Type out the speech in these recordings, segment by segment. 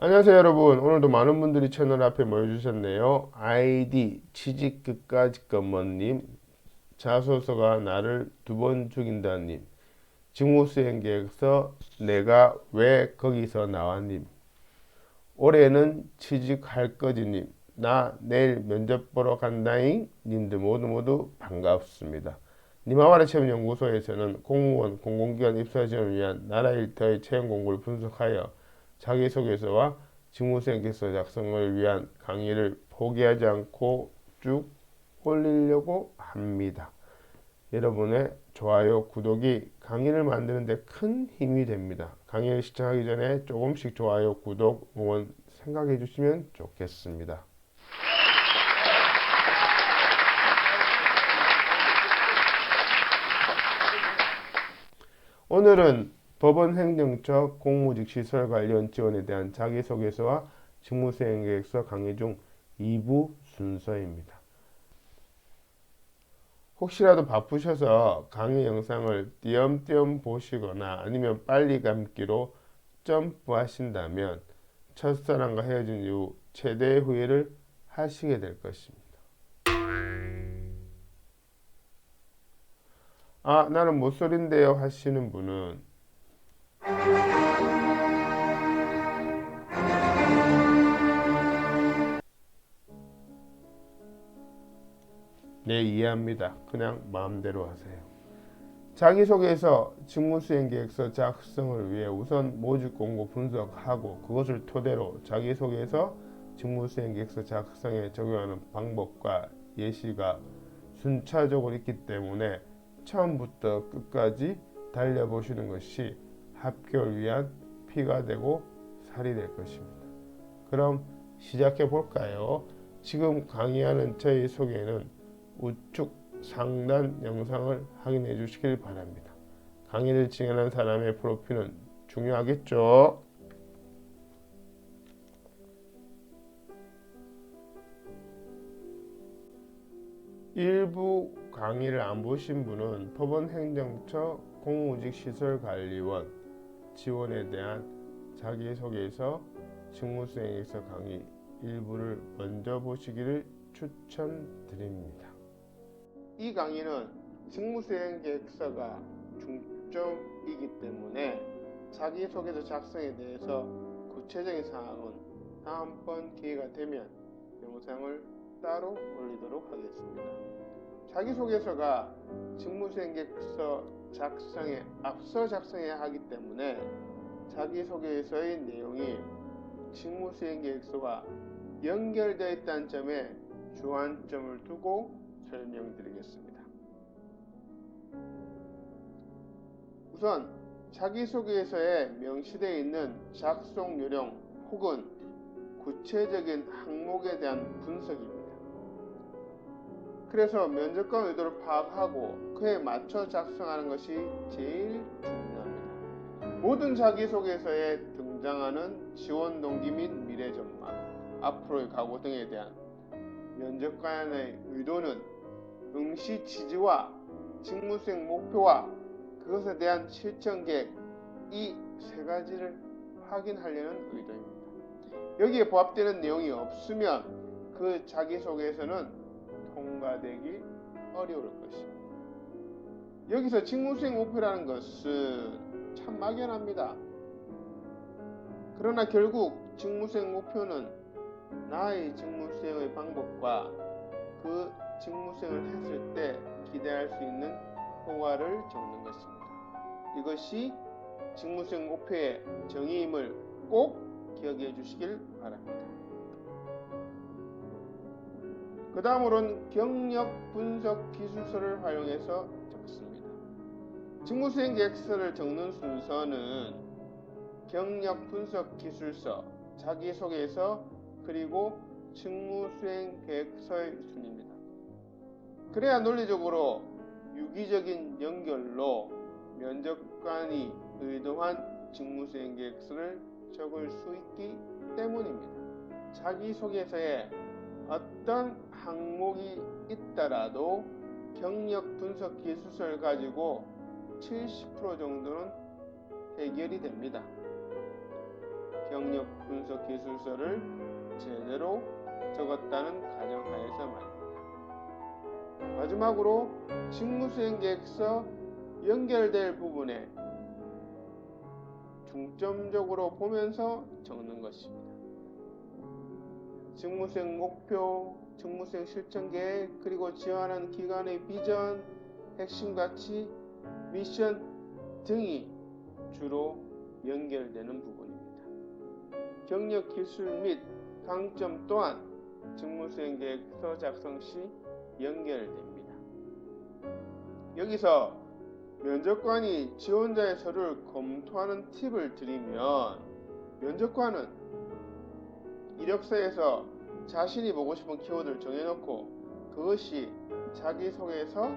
안녕하세요 여러분. 오늘도 많은 분들이 채널 앞에 모여주셨네요. 아이디 취직 끝까지 것머님, 자소서가 나를 두 번 죽인다님, 직무수행 계획서 내가 왜 거기서 나왔님, 올해는 취직할 거지님, 나 내일 면접 보러 간다잉 님들 모두 반갑습니다. 니마와라 채용연구소에서는 공무원, 공공기관 입사 지원을 위한 나라 일터의 채용 공고를 분석하여 자기소개서와 직무수행 계획서 작성을 위한 강의를 포기하지 않고 쭉 올리려고 합니다. 여러분의 좋아요, 구독이 강의를 만드는 데 큰 힘이 됩니다. 강의를 시청하기 전에 조금씩 좋아요, 구독, 응원 생각해 주시면 좋겠습니다. 오늘은 법원행정처 공무직 시설 관련 지원에 대한 자기소개서와 직무수행계획서 강의 중 2부 순서입니다. 혹시라도 바쁘셔서 강의 영상을 띄엄띄엄 보시거나 아니면 빨리 감기로 점프하신다면 첫사랑과 헤어진 이후 최대의 후회를 하시게 될 것입니다. 아, 나는 모쏠인데요 하시는 분은 네, 이해합니다. 그냥 마음대로 하세요. 자기소개서, 직무수행계획서 작성을 위해 우선 모집 공고 분석하고 그것을 토대로 자기소개서, 직무수행계획서 작성에 적용하는 방법과 예시가 순차적으로 있기 때문에 처음부터 끝까지 달려보시는 것이 합격을 위한 피가 되고 살이 될 것입니다. 그럼 시작해 볼까요? 지금 강의하는 저희 소개는 우측 상단 영상을 확인해 주시길 바랍니다. 강의를 진행하는 사람의 프로필은 중요하겠죠? 일부 강의를 안 보신 분은 법원행정처 공무직시설관리원 지원에 대한 자기소개서, 직무수행에서 강의 일부를 먼저 보시기를 추천드립니다. 이 강의는 직무수행 계획서가 중점이기 때문에 자기소개서 작성에 대해서 구체적인 사항은 다음번 기회가 되면 영상을 따로 올리도록 하겠습니다. 자기소개서가 직무수행 계획서 작성에 앞서 작성해야 하기 때문에 자기소개서의 내용이 직무수행 계획서와 연결되어 있다는 점에 주안점을 두고 설명드리겠습니다. 우선 자기소개서에 명시되어 있는 작성 요령 혹은 구체적인 항목에 대한 분석입니다. 그래서 면접관 의도를 파악하고 그에 맞춰 작성하는 것이 제일 중요합니다. 모든 자기소개서에 등장하는 지원 동기 및 미래 전망, 앞으로의 각오 등에 대한 면접관의 의도는 응시 취지와 직무수행 목표와 그것에 대한 실천 계획, 이 세 가지를 확인하려는 의도입니다. 여기에 부합되는 내용이 없으면 그 자기소개서는 통과되기 어려울 것입니다. 여기서 직무수행 목표라는 것은 참 막연합니다. 그러나 결국 직무수행 목표는 나의 직무수행의 방법과 그 직무수행을 했을 때 기대할 수 있는 효과를 적는 것입니다. 이것이 직무수행 목표의 정의임을 꼭 기억해 주시길 바랍니다. 그 다음으로는 경력 분석 기술서를 활용해서 적습니다. 직무수행 계획서를 적는 순서는 경력 분석 기술서, 자기소개서, 그리고 직무수행 계획서의 순입니다. 그래야 논리적으로 유기적인 연결로 면접관이 의도한 직무수행 계획서를 적을 수 있기 때문입니다. 자기소개서에 어떤 항목이 있더라도 경력 분석 기술서를 가지고 70% 정도는 해결이 됩니다. 경력 분석 기술서를 제대로 적었다는 가정하에서 말입니다. 마지막으로 직무수행 계획서 연결될 부분에 중점적으로 보면서 적는 것입니다. 직무수행 목표, 직무수행 실천 계획, 그리고 지원하는 기관의 비전, 핵심 가치, 미션 등이 주로 연결되는 부분입니다. 경력 기술 및 강점 또한 직무수행 계획서 작성 시 연결됩니다. 여기서 면접관이 지원자의 서류를 검토하는 팁을 드리면, 면접관은 이력서에서 자신이 보고 싶은 키워드를 정해놓고 그것이 자기소개서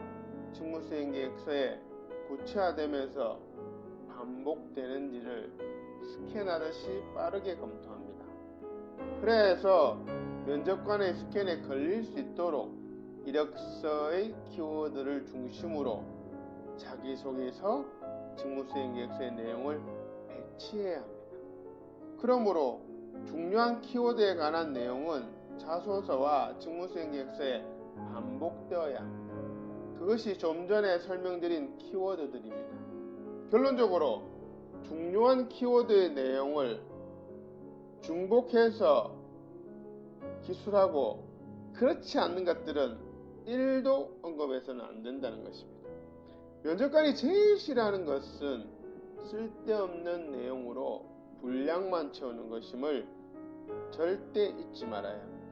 직무수행 계획서에 구체화되면서 반복되는지를 스캔하듯이 빠르게 검토합니다. 그래서 면접관의 스캔에 걸릴 수 있도록 이력서의 키워드를 중심으로 자기소개서 직무수행 계획서의 내용을 배치해야 합니다. 그러므로 중요한 키워드에 관한 내용은 자소서와 직무수행 계획서에 반복되어야 합니다. 그것이 좀 전에 설명드린 키워드들입니다. 결론적으로 중요한 키워드의 내용을 중복해서 기술하고 그렇지 않는 것들은 1도 언급해서는 안 된다는 것입니다. 면접관이 제일 싫어하는 것은 쓸데없는 내용으로 분량만 채우는 것임을 절대 잊지 말아야 합니다.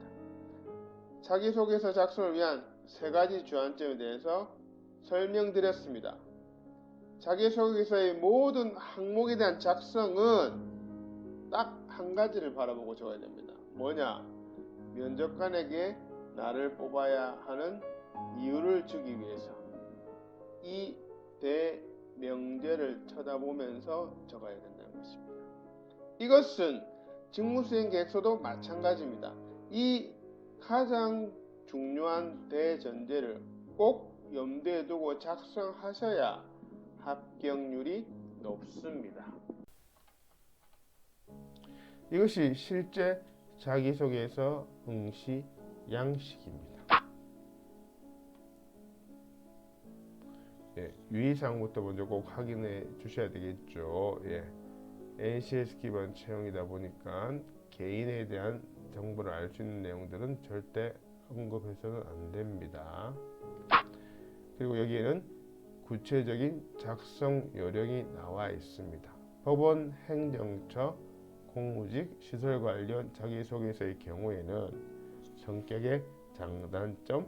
자기소개서 작성을 위한 3가지 주안점에 대해서 설명드렸습니다. 자기소개서의 모든 항목에 대한 작성은 딱 한 가지를 바라보고 적어야 됩니다. 뭐냐? 면접관에게 나를 뽑아야 하는 이유를 주기 위해서 이 대명제를 쳐다보면서 적어야 된다는 것입니다. 이것은 직무수행 계획서도 마찬가지입니다. 이 가장 중요한 대전제를 꼭 염두에 두고 작성하셔야 합격률이 높습니다. 이것이 실제 자기소개서 응시 양식입니다. 유의사항부터 먼저 꼭 확인해 주셔야 되겠죠. NCS 기반 채용이다 보니까 개인에 대한 정보를 알 수 있는 내용들은 절대 언급해서는 안 됩니다. 그리고 여기에는 구체적인 작성 요령이 나와 있습니다. 법원, 행정처, 공무직, 시설 관련 자기소개서의 경우에는 성격의 장단점,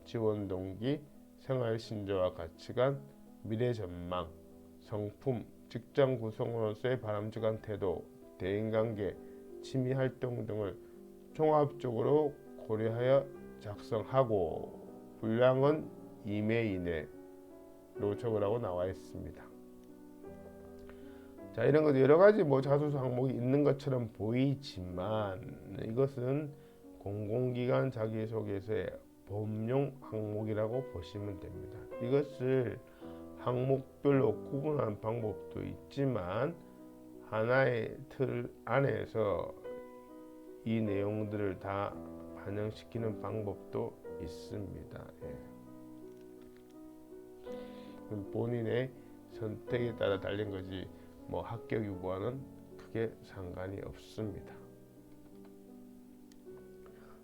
지원 동기, 생활 신조와 가치관, 미래 전망, 성품, 직장 구성원으로서의 바람직한 태도, 대인관계, 취미 활동 등을 종합적으로 고려하여 작성하고 분량은 2매 이내로 적으라고 나와 있습니다. 자, 이런 것도 여러 가지 자소서 항목이 있는 것처럼 보이지만 이것은 공공기관 자기소개서의 법용 항목이라고 보시면 됩니다. 이것을 항목별로 구분하는 방법도 있지만 하나의 틀 안에서 이 내용들을 다 반영시키는 방법도 있습니다. 본인의 선택에 따라 달린 거지 합격 유무와는 크게 상관이 없습니다.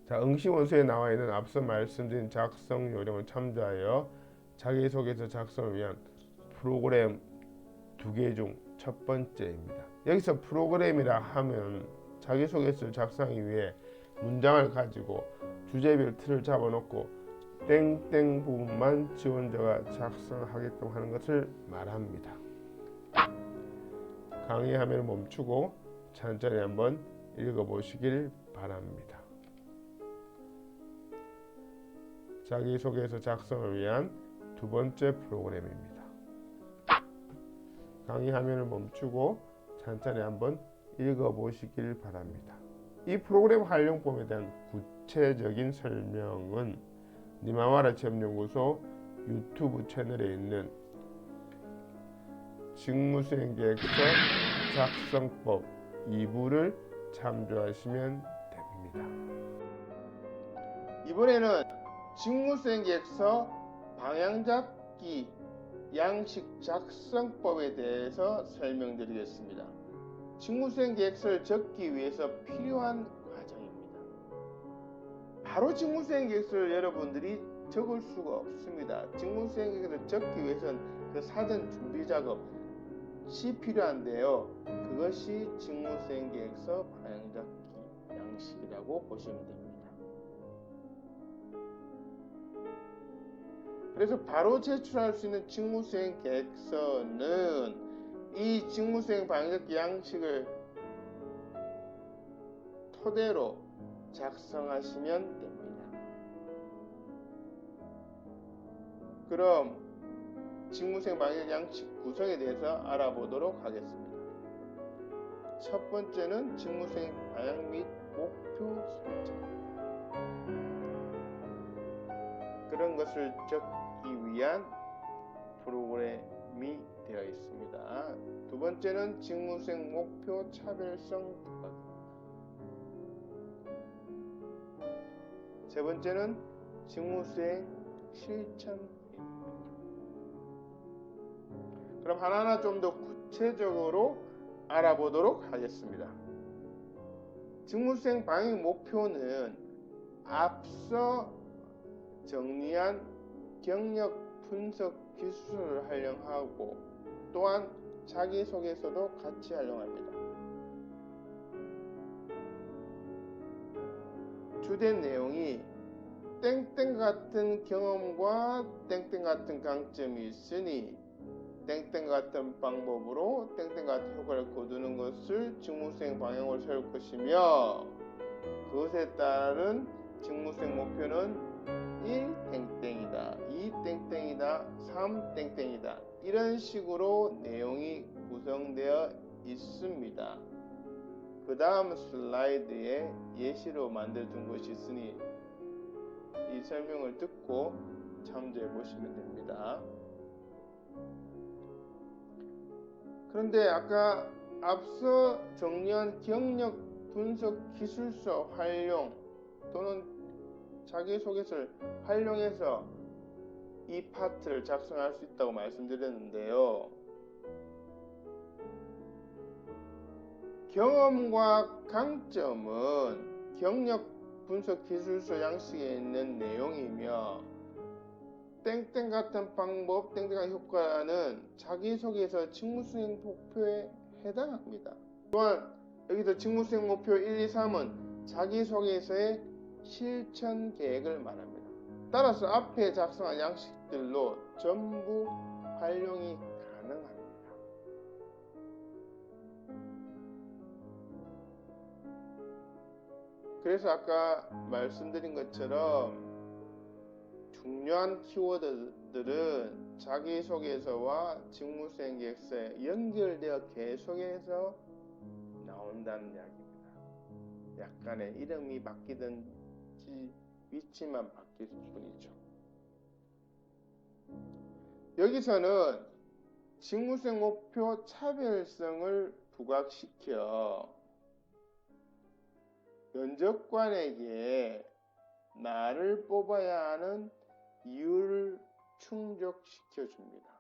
자, 응시원서에 나와 있는 앞서 말씀드린 작성 요령을 참조하여 자기소개서 작성을 위한 프로그램 2개 중 첫 번째입니다. 여기서 프로그램이라 하면 자기소개서를 작성하기 위해 문장을 가지고 주제별 틀을 잡아놓고 땡땡 부분만 지원자가 작성하게끔 하는 것을 말합니다. 강의 화면을 멈추고 천천히 한번 읽어보시길 바랍니다. 자기소개서 작성을 위한 2번째 프로그램입니다. 강의 화면을 멈추고 천천히 한번 읽어보시길 바랍니다. 이 프로그램 활용법에 대한 구체적인 설명은 니마와라 취업연구소 유튜브 채널에 있는 직무수행 계획서 작성법 2부를 참조하시면 됩니다. 이번에는 직무수행 계획서 방향잡기 양식 작성법에 대해서 설명드리겠습니다. 직무수행 계획서를 적기 위해서 필요한 과정입니다. 바로 직무수행 계획서를 여러분들이 적을 수가 없습니다. 직무수행 계획서를 적기 위해서는 그 사전 준비 작업이 필요한데요. 그것이 직무수행 계획서 방향잡기 양식이라고 보시면 됩니다. 그래서 바로 제출할 수 있는 직무수행 계획서는 이 직무수행 방향잡기 양식을 토대로 작성하시면 됩니다. 그럼 직무수행 방향잡기 양식 구성에 대해서 알아보도록 하겠습니다. 첫 번째는 직무수행 방향 및 목표 설정. 그런 것을 적기 위한 프로그램이 되어 있습니다. 두 번째는 직무수행 목표 차별성 부각입니다. 세 번째는 직무수행 실천입니다. 그럼 하나하나 좀 더 구체적으로 알아보도록 하겠습니다. 직무수행 방향 목표는 앞서 정리한 경력 분석 기술을 활용하고 또한 자기소개서도 같이 활용합니다. 주된 내용이 땡땡 같은 경험과 땡땡 같은 강점이 있으니 땡땡 같은 방법으로 땡땡 같은 효과를 거두는 것을 직무수행 방향으로 세울 것이며 그것에 따른 직무수행 목표는 1 땡땡이다, 2 땡땡이다, 3 땡땡이다 이런 식으로 내용이 구성되어 있습니다. 그 다음 슬라이드에 예시로 만들어둔 것이 있으니 이 설명을 듣고 참조해 보시면 됩니다. 그런데 아까 앞서 정리한 경력 분석 기술서 활용 또는 자기소개서를 활용해서 이 파트를 작성할 수 있다고 말씀드렸는데요. 경험과 강점은 경력 분석 기술서 양식에 있는 내용이며 땡땡 같은 방법, 땡땡 같은 효과는 자기소개서 직무수행 목표에 해당합니다. 또한 여기서 직무수행 목표 1, 2, 3은 자기소개서의 실천 계획을 말합니다. 따라서 앞에 작성한 양식들로 전부 활용이 가능합니다. 그래서 아까 말씀드린 것처럼 중요한 키워드들은 자기소개서와 직무수행 계획서에 연결되어 계속해서 나온다는 이야기입니다. 약간의 이름이 바뀌든지 위치만 바뀔 뿐이죠. 여기서는 직무수행 목표 차별성을 부각시켜 면접관에게 나를 뽑아야 하는 이유를 충족시켜 줍니다.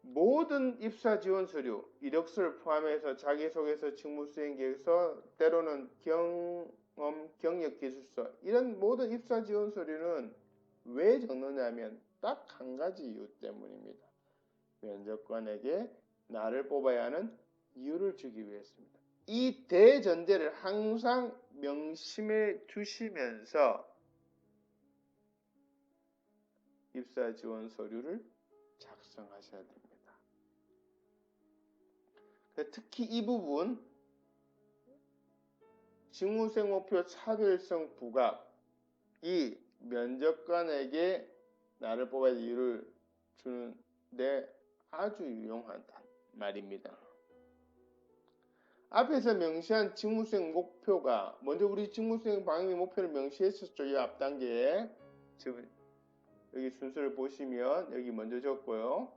모든 입사 지원 서류, 이력서를 포함해서 자기소개서, 직무수행 계획서, 때로는 경험, 경력 기술서 이런 모든 입사 지원 서류는 왜 적느냐면 딱 한 가지 이유 때문입니다. 면접관에게 나를 뽑아야 하는 이유를 주기 위해서입니다. 이 대전제를 항상 명심해 주시면서 입사 지원 서류를 작성하셔야 됩니다. 특히 이 부분 직무수행 목표 차별성 부각이 면접관에게 나를 뽑아야 할 이유를 주는데 아주 유용한 말입니다. 앞에서 명시한 직무수행 목표가 먼저 우리 직무수행 방향의 목표를 명시했었죠. 이 앞 단계에 여기 순서를 보시면 여기 먼저 적고요.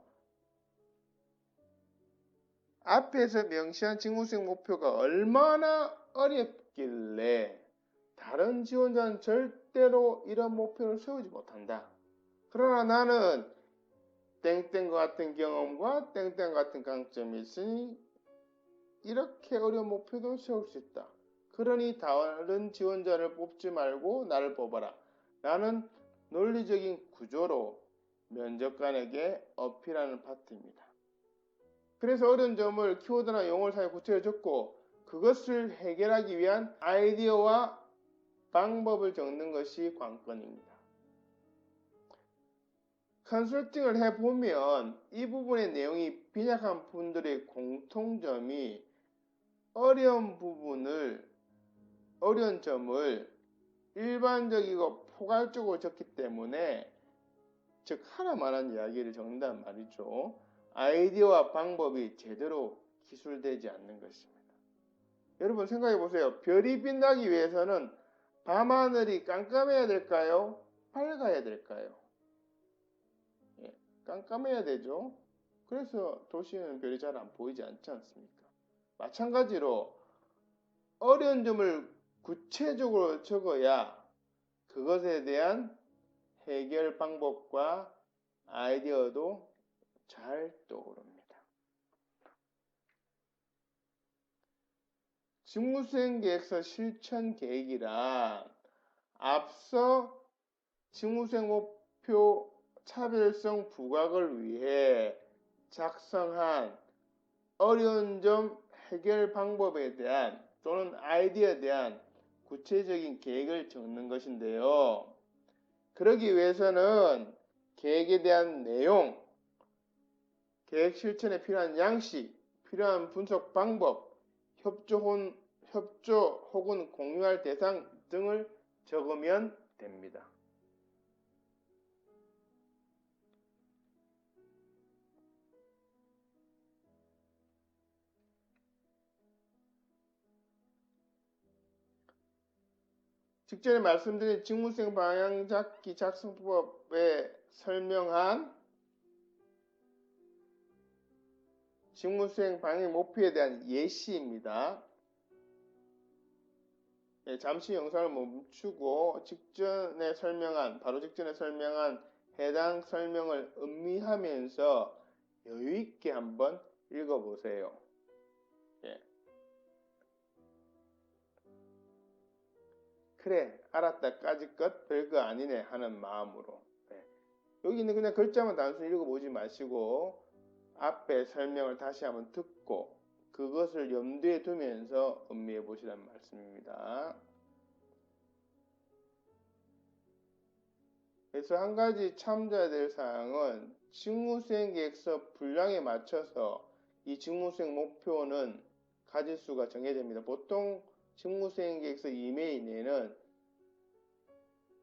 앞에서 명시한 직무수행 목표가 얼마나 어렵길래 다른 지원자는 절대로 이런 목표를 세우지 못한다. 그러나 나는 땡땡과 같은 경험과 땡땡 같은 강점이 있으니 이렇게 어려운 목표도 세울 수 있다. 그러니 다른 지원자를 뽑지 말고 나를 뽑아라. 라는 논리적인 구조로 면접관에게 어필하는 파트입니다. 그래서 어려운 점을 키워드나 용어를 사용해 구체적으로 적고 그것을 해결하기 위한 아이디어와 방법을 적는 것이 관건입니다. 컨설팅을 해보면 이 부분의 내용이 빈약한 분들의 공통점이 어려운 점을 일반적이고 포괄적으로 적기 때문에 즉 하나만한 이야기를 적는단 말이죠. 아이디어와 방법이 제대로 기술되지 않는 것입니다. 여러분 생각해 보세요. 별이 빛나기 위해서는 밤하늘이 깜깜해야 될까요? 밝아야 될까요? 깜깜해야 되죠. 그래서 도시에는 별이 잘 안 보이지 않지 않습니까? 마찬가지로 어려운 점을 구체적으로 적어야 그것에 대한 해결 방법과 아이디어도 잘 떠오릅니다. 직무수행 계획서 실천 계획이란 앞서 직무수행 목표 차별성 부각을 위해 작성한 어려운 점 해결 방법에 대한 또는 아이디어에 대한 구체적인 계획을 적는 것인데요. 그러기 위해서는 계획에 대한 내용, 계획 실천에 필요한 양식, 필요한 분석 방법, 협조 혹은 공유할 대상 등을 적으면 됩니다. 직전에 말씀드린 직무수행 방향잡기 작성법에 설명한 직무수행 방향 목표에 대한 예시입니다. 잠시 영상을 멈추고 바로 직전에 설명한 해당 설명을 음미하면서 여유있게 한번 읽어보세요. 그래, 알았다. 까짓것 별거 아니네 하는 마음으로. 여기 있는 그냥 글자만 단순히 읽어보지 마시고 앞에 설명을 다시 한번 듣고 그것을 염두에 두면서 음미해 보시란 말씀입니다. 그래서 한 가지 참조해야 될 사항은 직무수행 계획서 분량에 맞춰서 이 직무수행 목표는 가질 수가 정해집니다. 보통 직무수행 계획서 이메일 내에는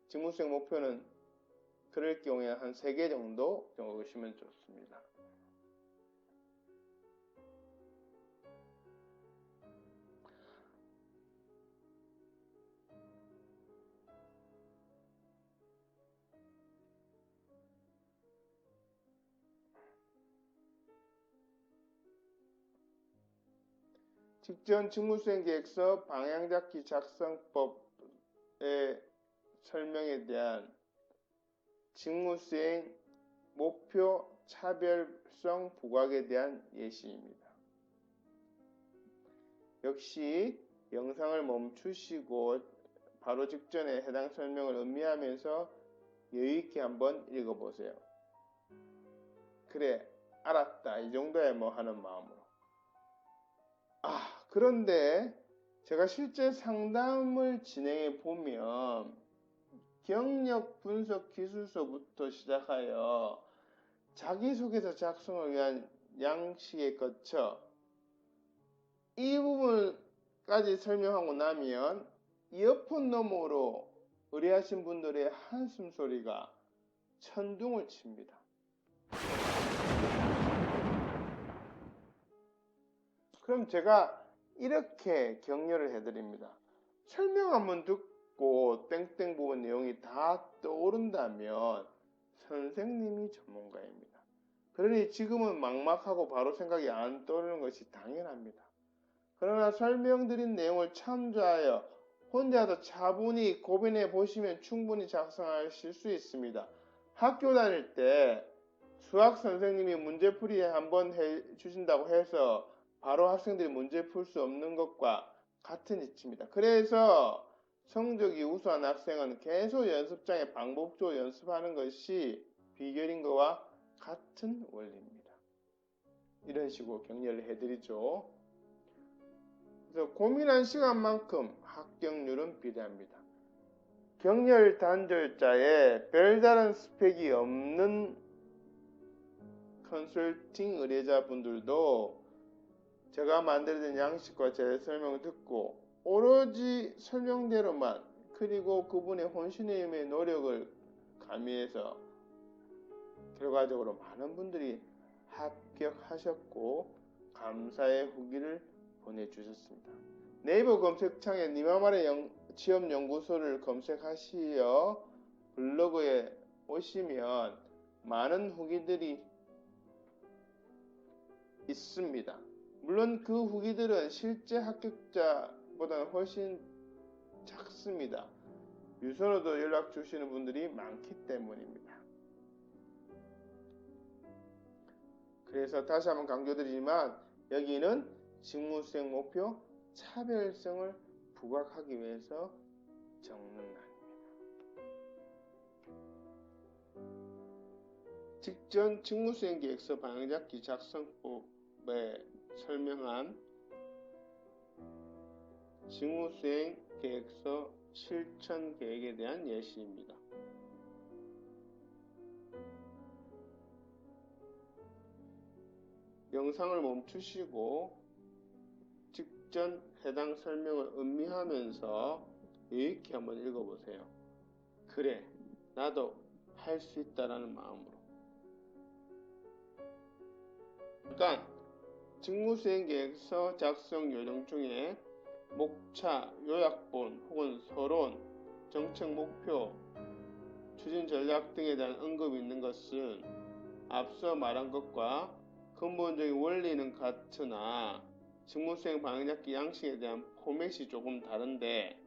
직무수행 목표는 그럴 경우에 한 3개 정도 적으시면 좋습니다. 직전 직무수행 계획서 방향잡기 작성법의 설명에 대한 직무수행 목표 차별성 부각에 대한 예시입니다. 역시 영상을 멈추시고 바로 직전에 해당 설명을 음미하면서 여유있게 한번 읽어보세요. 그래, 알았다. 이 정도야 뭐 하는 마음으로. 그런데 제가 실제 상담을 진행해 보면 경력 분석 기술서부터 시작하여 자기소개서 작성을 위한 양식에 거쳐 이 부분까지 설명하고 나면 이어폰 너머로 의뢰하신 분들의 한숨 소리가 천둥을 칩니다. 그럼 제가 이렇게 격려를 해드립니다. 설명 한번 듣고 땡땡 부분 내용이 다 떠오른다면 선생님이 전문가입니다. 그러니 지금은 막막하고 바로 생각이 안 떠오르는 것이 당연합니다. 그러나 설명드린 내용을 참조하여 혼자서 차분히 고민해 보시면 충분히 작성하실 수 있습니다. 학교 다닐 때 수학 선생님이 문제풀이 한번 해주신다고 해서 바로 학생들이 문제 풀 수 없는 것과 같은 이치입니다. 그래서 성적이 우수한 학생은 계속 연습장에 반복적으로 연습하는 것이 비결인 것과 같은 원리입니다. 이런 식으로 격려를 해드리죠. 그래서 고민한 시간만큼 합격률은 비례합니다. 격렬 단절자에 별다른 스펙이 없는 컨설팅 의뢰자분들도 제가 만들어진 양식과 제 설명을 듣고 오로지 설명대로만 그리고 그분의 혼신의 힘의 노력을 가미해서 결과적으로 많은 분들이 합격하셨고 감사의 후기를 보내주셨습니다. 네이버 검색창에 니마말의 취업연구소를 검색하시어 블로그에 오시면 많은 후기들이 있습니다. 물론 그 후기들은 실제 합격자보다는 훨씬 작습니다. 유선으로도 연락 주시는 분들이 많기 때문입니다. 그래서 다시 한번 강조드리지만 여기는 직무수행 목표 차별성을 부각하기 위해서 적는 란입니다. 직전 직무수행 계획서 방향잡기 작성법에 설명한 직무수행 계획서 실천 계획에 대한 예시입니다. 영상을 멈추시고 직전 해당 설명을 음미하면서 유익히 한번 읽어보세요. 그래, 나도 할 수 있다라는 마음으로. 일단 직무수행계획서 작성 요령 중에 목차, 요약본 혹은 서론, 정책 목표, 추진 전략 등에 대한 언급이 있는 것은 앞서 말한 것과 근본적인 원리는 같으나 직무수행 방향잡기 양식에 대한 포맷이 조금 다른데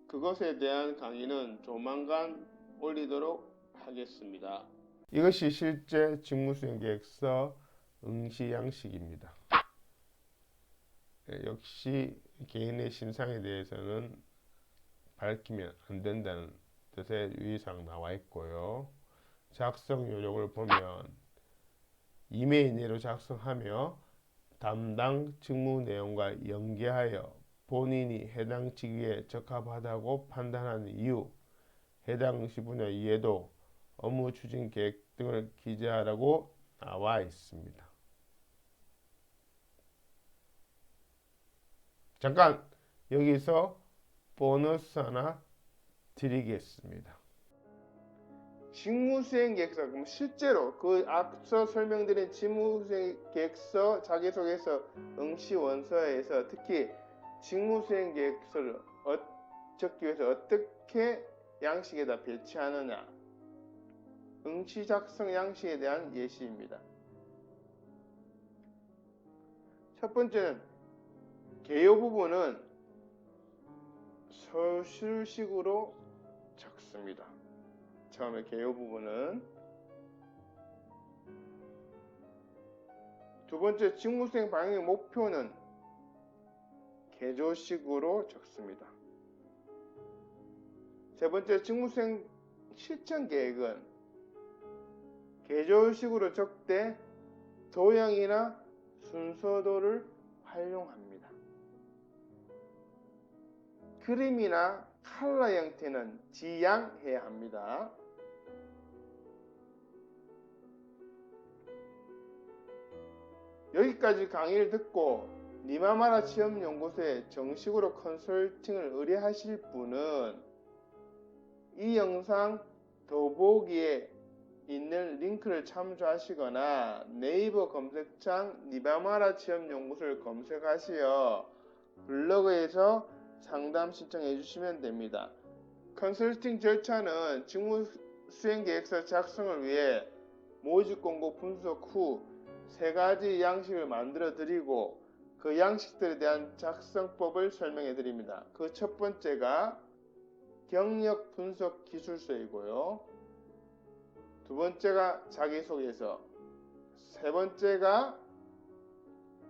그것에 대한 강의는 조만간 올리도록 하겠습니다. 이것이 실제 직무수행계획서 응시 양식입니다. 역시 개인의 신상에 대해서는 밝히면 안 된다는 뜻의 유의사항 나와 있고요. 작성 요령을 보면 이메일 내로 작성하며 담당 직무 내용과 연계하여 본인이 해당 직위에 적합하다고 판단하는 이유, 해당 응시 분야 이해도, 업무 추진 계획 등을 기재하라고 나와 있습니다. 잠깐 여기서 보너스 하나 드리겠습니다. 직무수행 계획서, 그럼 실제로 그 앞서 설명드린 직무수행 계획서 자기소개서 응시 원서에서 특히 직무수행 계획서를 적기 위해서 어떻게 양식에다 배치하느냐, 응시 작성 양식에 대한 예시입니다. 첫 번째는 개요 부분은 서술식으로 적습니다. 처음에 개요 부분은. 두 번째 직무수행 방향의 목표는 개조식으로 적습니다. 세 번째 직무수행 실천 계획은 개조식으로 적되 도형이나 순서도를 활용합니다. 그림이나 칼라 형태는 지양해야 합니다. 여기까지 강의를 듣고 니마마라 취업연구소에 정식으로 컨설팅을 의뢰하실 분은 이 영상 더보기에 있는 링크를 참조하시거나 네이버 검색창 니마마라 취업연구소를 검색하시어 블로그에서 상담 신청해 주시면 됩니다. 컨설팅 절차는 직무수행계획서 작성을 위해 모집 공고 분석 후 세 가지 양식을 만들어 드리고 그 양식들에 대한 작성법을 설명해 드립니다. 그 첫 번째가 경력 분석 기술서이고요. 두 번째가 자기소개서, 세 번째가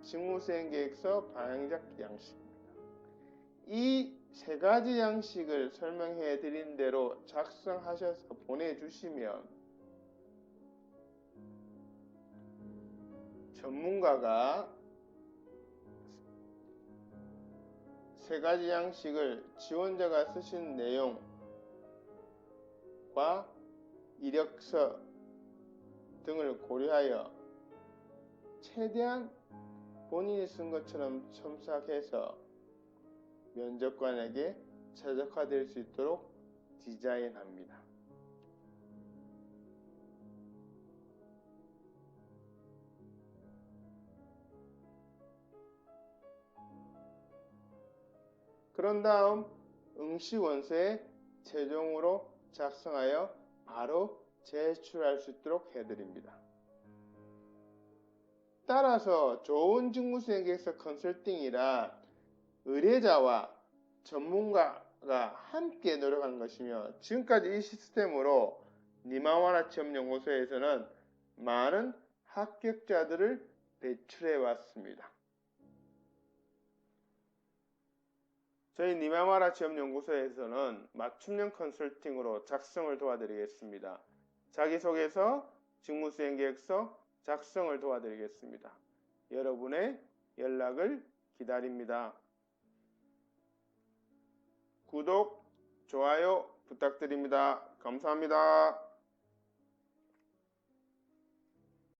직무수행계획서 방향작 양식입니다. 이 세 가지 양식을 설명해 드린 대로 작성하셔서 보내주시면 전문가가 세 가지 양식을 지원자가 쓰신 내용과 이력서 등을 고려하여 최대한 본인이 쓴 것처럼 첨삭해서 면접관에게 최적화될 수 있도록 디자인합니다. 그런 다음 응시원서에 최종으로 작성하여 바로 제출할 수 있도록 해드립니다. 따라서 좋은 직무수행계획서 컨설팅이란 의뢰자와 전문가가 함께 노력하는 것이며, 지금까지 이 시스템으로 니마와라 취업연구소에서는 많은 합격자들을 배출해 왔습니다. 저희 니마와라 취업연구소에서는 맞춤형 컨설팅으로 작성을 도와드리겠습니다. 자기소개서, 직무수행계획서 작성을 도와드리겠습니다. 여러분의 연락을 기다립니다. 구독, 좋아요 부탁드립니다. 감사합니다.